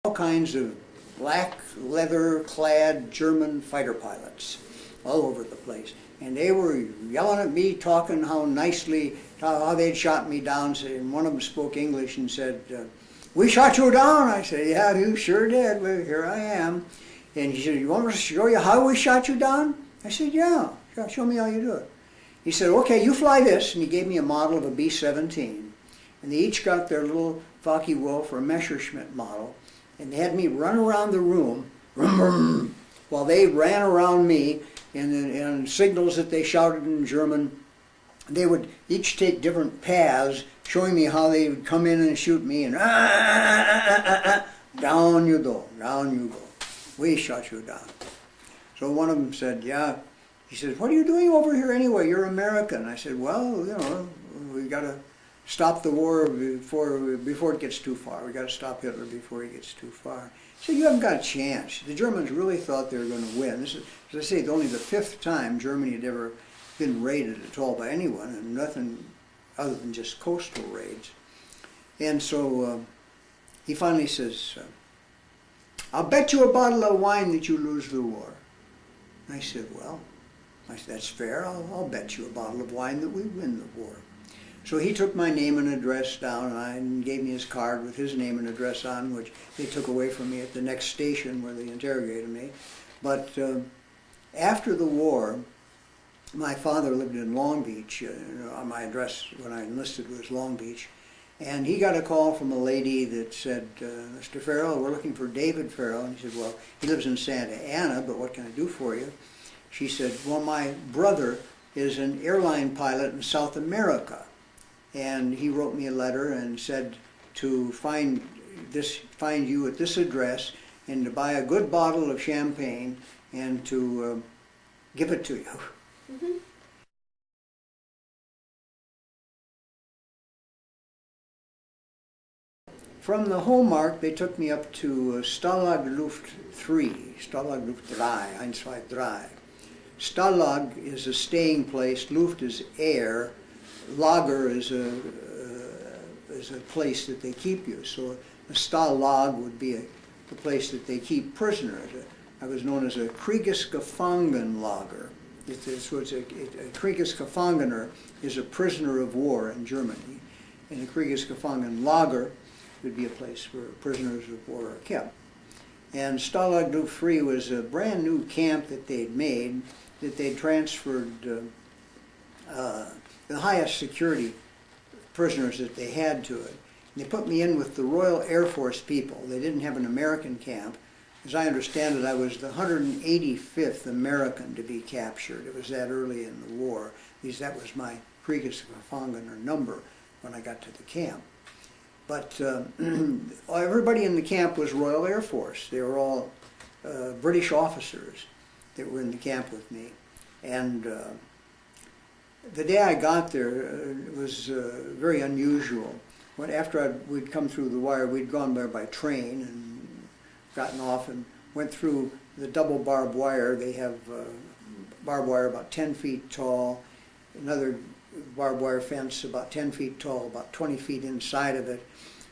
all kinds of black leather-clad German fighter pilots all over the place. And they were yelling at me, talking how nicely, how they'd shot me down. And one of them spoke English and said, "We shot you down." I said, "Yeah, you sure did. Well, here I am." And he said, "You want me to show you how we shot you down?" I said, "Yeah, show me how you do it." He said, "Okay, you fly this." And he gave me a model of a B-17. And they each got their little Focke-Wulf or Messerschmitt model. And they had me run around the room, while they ran around me, and signals that they shouted in German. They would each take different paths, showing me how they would come in and shoot me, and down you go, down you go. We shot you down. So one of them said, "Yeah." He said, "What are you doing over here anyway? You're American." I said, "Well, you know, we got to stop the war before it gets too far. We got to stop Hitler before he gets too far." He said, "You haven't got a chance. The Germans really thought they were going to win. This is, as I say, only the 5th time Germany had ever been raided at all by anyone, and nothing other than just coastal raids." And so he finally says, "I'll bet you a bottle of wine that you lose the war." And I said, "Well," I said, "that's fair. I'll bet you a bottle of wine that we win the war." So he took my name and address down and gave me his card with his name and address on, which they took away from me at the next station where they interrogated me. But after the war, my father lived in Long Beach. My address when I enlisted was Long Beach. And he got a call from a lady that said, "Mr. Farrell, we're looking for David Farrell." And he said, "Well, he lives in Santa Ana, but what can I do for you?" She said, "Well, my brother is an airline pilot in South America. And he wrote me a letter and said to find you at this address and to buy a good bottle of champagne and to give it to you." Mm-hmm. From the Hallmark, they took me up to Stalag Luft III, Stalag Luft III, 1, 2, 3. Stalag is a staying place, Luft is air, Lager is a place that they keep you. So a Stalag would be the place that they keep prisoners. I was known as a Kriegsgefangener. So it's a Kriegsgefangener is a prisoner of war in Germany. And a Kriegsgefangen Lager would be a place where prisoners of war are kept. And Stalag Luft III was a brand new camp that they'd made, that they transferred the highest security prisoners that they had to it. And they put me in with the Royal Air Force people. They didn't have an American camp. As I understand it, I was the 185th American to be captured. It was that early in the war. At least that was my Kriegsgefangener number when I got to the camp. But everybody in the camp was Royal Air Force. They were all British officers that were in the camp with me. And the day I got there was very unusual. After we'd come through the wire, we'd gone there by train and gotten off and went through the double barbed wire. They have barbed wire about 10 feet tall, another barbed wire fence about 10 feet tall, about 20 feet inside of it,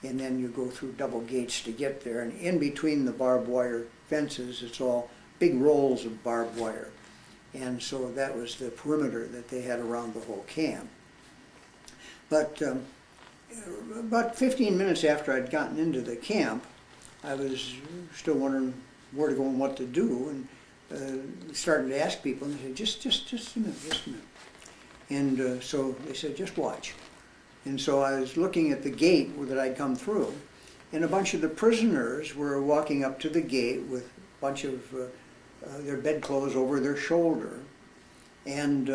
and then you go through double gates to get there. And in between the barbed wire fences, it's all big rolls of barbed wire. And so that was the perimeter that they had around the whole camp. But about 15 minutes after I'd gotten into the camp, I was still wondering where to go and what to do, and started to ask people, and they said, just a minute, just a minute. And so they said, "Just watch." And so I was looking at the gate that I'd come through, and a bunch of the prisoners were walking up to the gate with a bunch of their bedclothes over their shoulder. And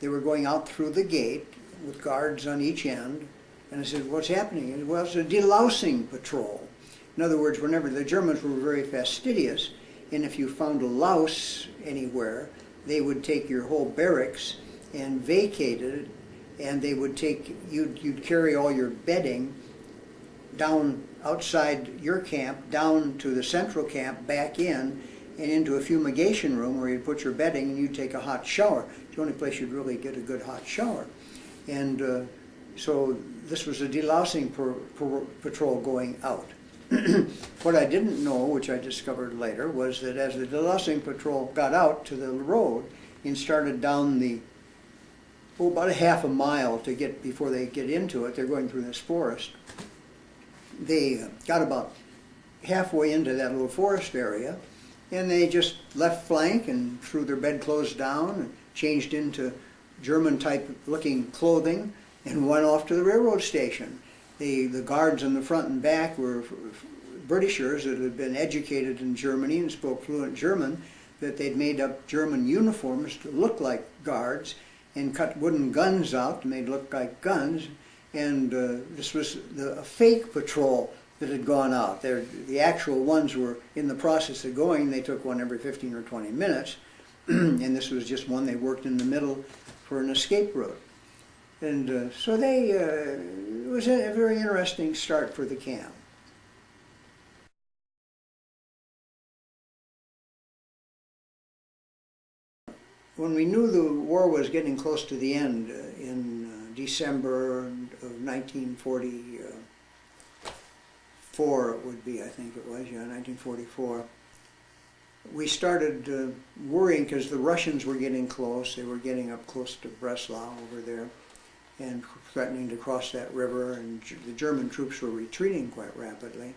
they were going out through the gate with guards on each end. And I said, "What's happening?" And, "Well, it's a delousing patrol." In other words, whenever the Germans were very fastidious, and if you found a louse anywhere, they would take your whole barracks and vacate it, and they would take, you'd carry all your bedding down outside your camp, down to the central camp, back in, and into a fumigation room where you'd put your bedding and you'd take a hot shower. It's the only place you'd really get a good hot shower. And so this was a delousing patrol going out. What I didn't know, which I discovered later, was that as the delousing patrol got out to the road and started down the, about a half a mile to get, before they get into it, they're going through this forest. They got about halfway into that little forest area, and they just left flank and threw their bedclothes down and changed into German-type looking clothing and went off to the railroad station. The guards in the front and back were Britishers that had been educated in Germany and spoke fluent German, that they'd made up German uniforms to look like guards and cut wooden guns out to make look like guns. And this was a fake patrol that had gone out. The actual ones were in the process of going. They took one every 15 or 20 minutes. And this was just one they worked in the middle for an escape route. And so it was a very interesting start for the camp. When we knew the war was getting close to the end in December of 1944, it would be, I think it was, yeah, 1944, we started worrying because the Russians were getting close. They were getting up close to Breslau over there and threatening to cross that river, and the German troops were retreating quite rapidly.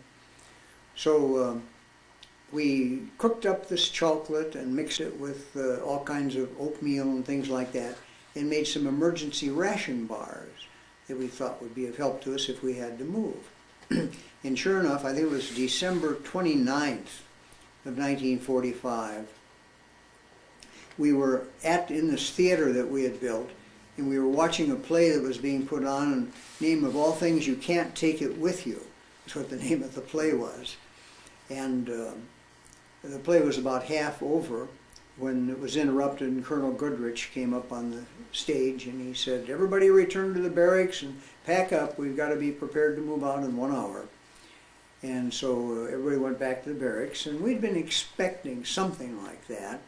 So we cooked up this chocolate and mixed it with all kinds of oatmeal and things like that, and made some emergency ration bars that we thought would be of help to us if we had to move. And sure enough, I think it was December 29th of 1945, we were in this theater that we had built, and we were watching a play that was being put on, and name of all things, You Can't Take It With You, is what the name of the play was. And the play was about half over when it was interrupted, and Colonel Goodrich came up on the stage and he said, "Everybody return to the barracks and pack up. We've got to be prepared to move out in 1 hour." And so everybody went back to the barracks, and we'd been expecting something like that.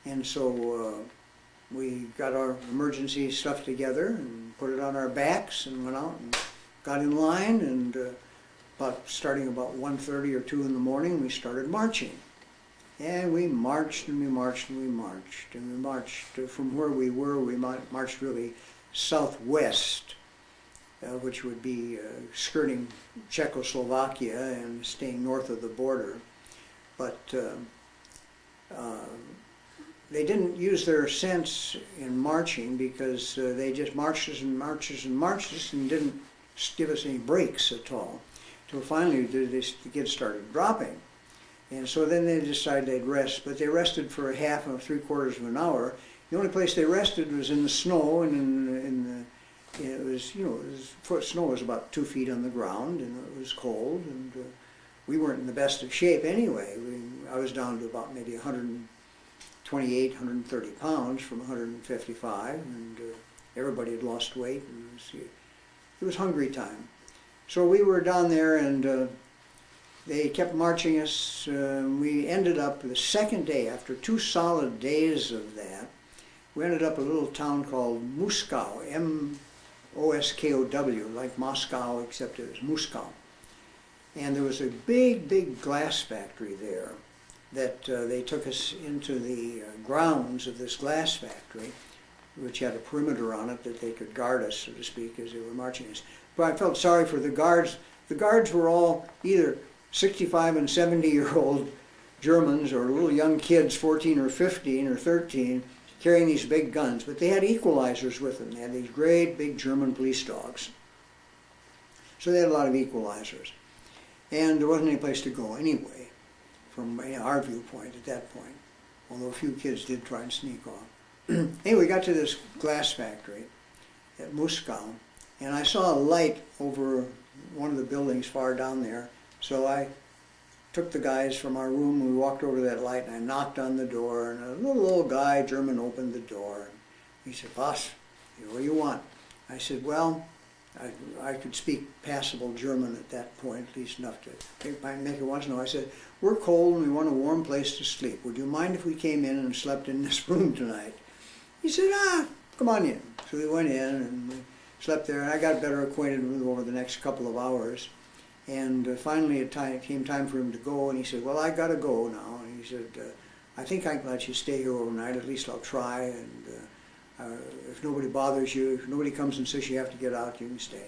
And so we got our emergency stuff together and put it on our backs and went out and got in line, and starting about 1:30 or 2 in the morning, we started marching. And we marched and we marched and we marched and we marched from where we were. We marched really southwest, which would be skirting Czechoslovakia and staying north of the border. But they didn't use their sense in marching, because they just marched us and marched us and marched us and didn't give us any breaks at all. Until finally the kids started dropping. And so then they decided they'd rest, but they rested for a half or 3/4 of an hour. The only place they rested was in the snow, and snow was about 2 feet on the ground, and it was cold, and we weren't in the best of shape anyway. I was down to about maybe 128, 130 pounds from 155, and everybody had lost weight, and it was hungry time. So we were down there, and they kept marching us. We ended up the second day, after 2 solid days of that, we ended up a little town called Moscow, M-O-S-K-O-W, like Moscow, except it was Moscow. And there was a big, big glass factory there that they took us into the grounds of this glass factory, which had a perimeter on it that they could guard us, so to speak, as they were marching us. But I felt sorry for the guards. The guards were all either 65 and 70-year-old Germans or little young kids, 14 or 15 or 13, carrying these big guns. But they had equalizers with them. They had these great big German police dogs. So they had a lot of equalizers. And there wasn't any place to go anyway, from our viewpoint at that point, although a few kids did try and sneak off. Anyway, we got to this glass factory at Moscow, and I saw a light over one of the buildings far down there. So I took the guys from our room, and we walked over to that light, and I knocked on the door, and a little old guy, German, opened the door. He said, "Boss, what do you want?" I said, "Well, I could speak passable German at that point, at least enough to make it once in a while." I said, "We're cold and we want a warm place to sleep. Would you mind if we came in and slept in this room tonight?" He said, "Come on in." So we went in and we slept there, and I got better acquainted with him over the next couple of hours. And finally it came time for him to go, and he said, well, I got to go now. And he said, I think I can let you stay here overnight, at least I'll try, and if nobody bothers you, if nobody comes and says you have to get out, you can stay.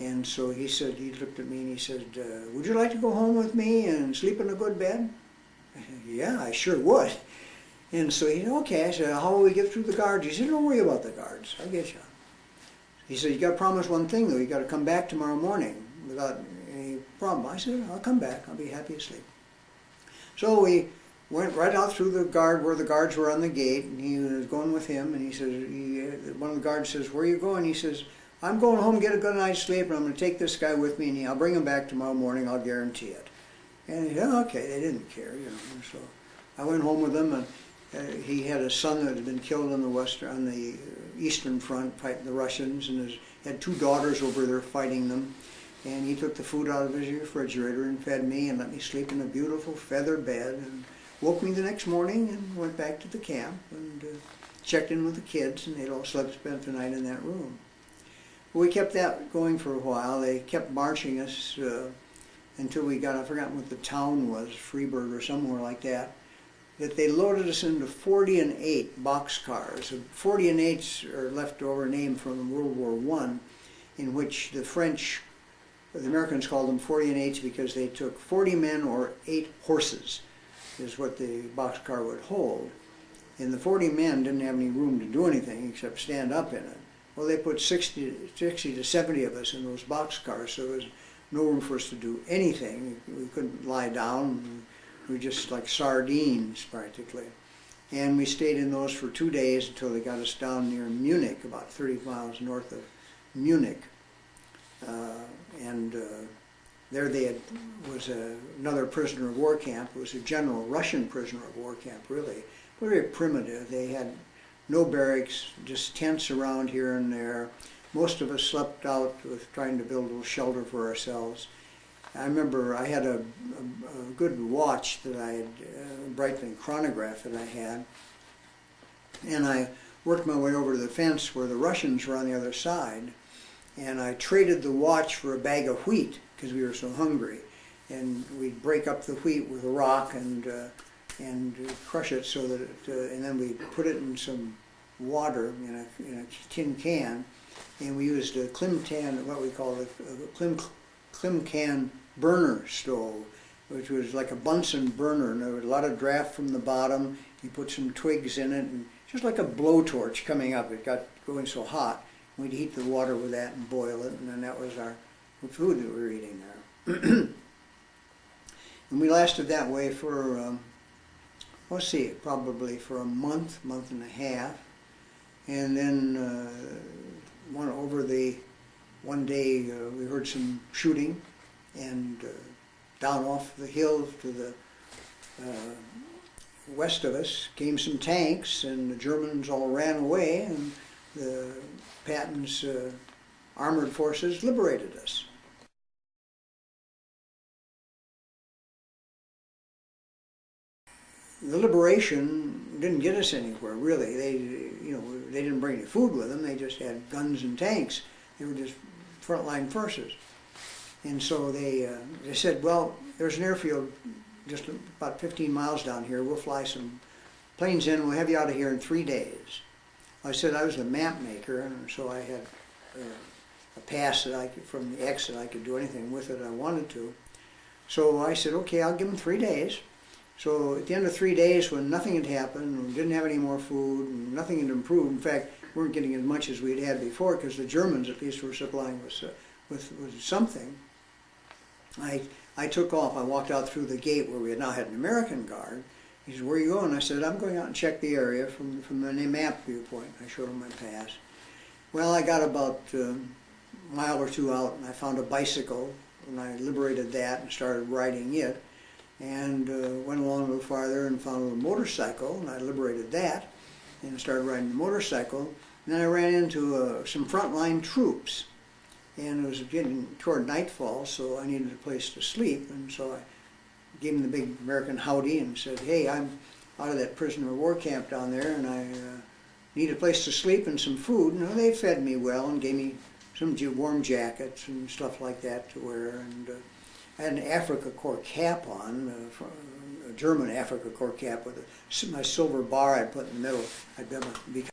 And so he said, he looked at me and he said, would you like to go home with me and sleep in a good bed? I said, yeah, I sure would. And so he said, okay. I said, how will we get through the guards? He said, don't worry about the guards, I'll get you. He said, you got to promise one thing though, you got to come back tomorrow morning without any problem. I said, I'll come back, I'll be happy to sleep. So we went right out through the guard where the guards were on the gate, and he was going with him, and he says, one of the guards says, where are you going? He says, I'm going home, get a good night's sleep, and I'm going to take this guy with me, and I'll bring him back tomorrow morning, I'll guarantee it. And he said, okay, they didn't care, you know. And so I went home with him, and he had a son that had been killed on the eastern front fighting the Russians, and had two daughters over there fighting them. And he took the food out of his refrigerator and fed me and let me sleep in a beautiful feather bed, and woke me the next morning and went back to the camp and checked in with the kids, and they'd all spent the night in that room. We kept that going for a while. They kept marching us until we got, I've forgotten what the town was, Freiburg or somewhere like that, that they loaded us into 40 and 8 boxcars. 40 and 8s are leftover name from World War I, in which the Americans called them 40 and 8s because they took 40 men or 8 horses, is what the boxcar would hold. And the 40 men didn't have any room to do anything except stand up in it. Well, they put 60 to 70 of us in those boxcars, so there was no room for us to do anything. We couldn't lie down. We were just like sardines, practically. And we stayed in those for 2 days until they got us down near Munich, about 30 miles north of Munich. There was another prisoner of war camp. It was a general Russian prisoner of war camp, really. Very primitive. They had no barracks, just tents around here and there. Most of us slept out with trying to build a little shelter for ourselves. I remember I had a good watch that I had, a Breitling chronograph that I had, and I worked my way over to the fence where the Russians were on the other side, and I traded the watch for a bag of wheat because we were so hungry. And we'd break up the wheat with a rock and crush it so that and then we put it in some water in a tin can, and we used a Klimtan, what we call a Klimkan burner stove, which was like a Bunsen burner, and there was a lot of draft from the bottom. You put some twigs in it, and just like a blowtorch coming up. It got going so hot. We'd heat the water with that and boil it, and then that was our food that we were eating there. And we lasted that way for, let's see, probably for a month and a half. And then one day we heard some shooting, and down off the hill to the west of us came some tanks, and the Germans all ran away, and the Patton's armored forces liberated us. The liberation didn't get us anywhere, really. They didn't bring any food with them. They just had guns and tanks. They were just frontline forces. And so they said, well, there's an airfield just about 15 miles down here. We'll fly some planes in, and we'll have you out of here in 3 days. I said I was the map maker, and so I had a pass that from the X that I could do anything with it I wanted to. So I said, okay, I'll give them 3 days. So at the end of 3 days, when nothing had happened, we didn't have any more food, and nothing had improved. In fact, we weren't getting as much as we had had before, because the Germans at least were supplying us with something. I took off. I walked out through the gate where we had now had an American guard. He said, where are you going? I said, I'm going out and check the area from the map viewpoint. I showed him my pass. Well, I got about a mile or two out, and I found a bicycle, and I liberated that and started riding it. And went along a little farther and found a little motorcycle, and I liberated that and started riding the motorcycle. And then I ran into some frontline troops, and it was getting toward nightfall, so I needed a place to sleep, and so I gave them the big American howdy and said, hey, I'm out of that prisoner of war camp down there, and I need a place to sleep and some food. And they fed me well and gave me some warm jackets and stuff like that to wear, and I had an Africa Corps cap on, a German Africa Corps cap with my silver bar I put in the middle. I'd become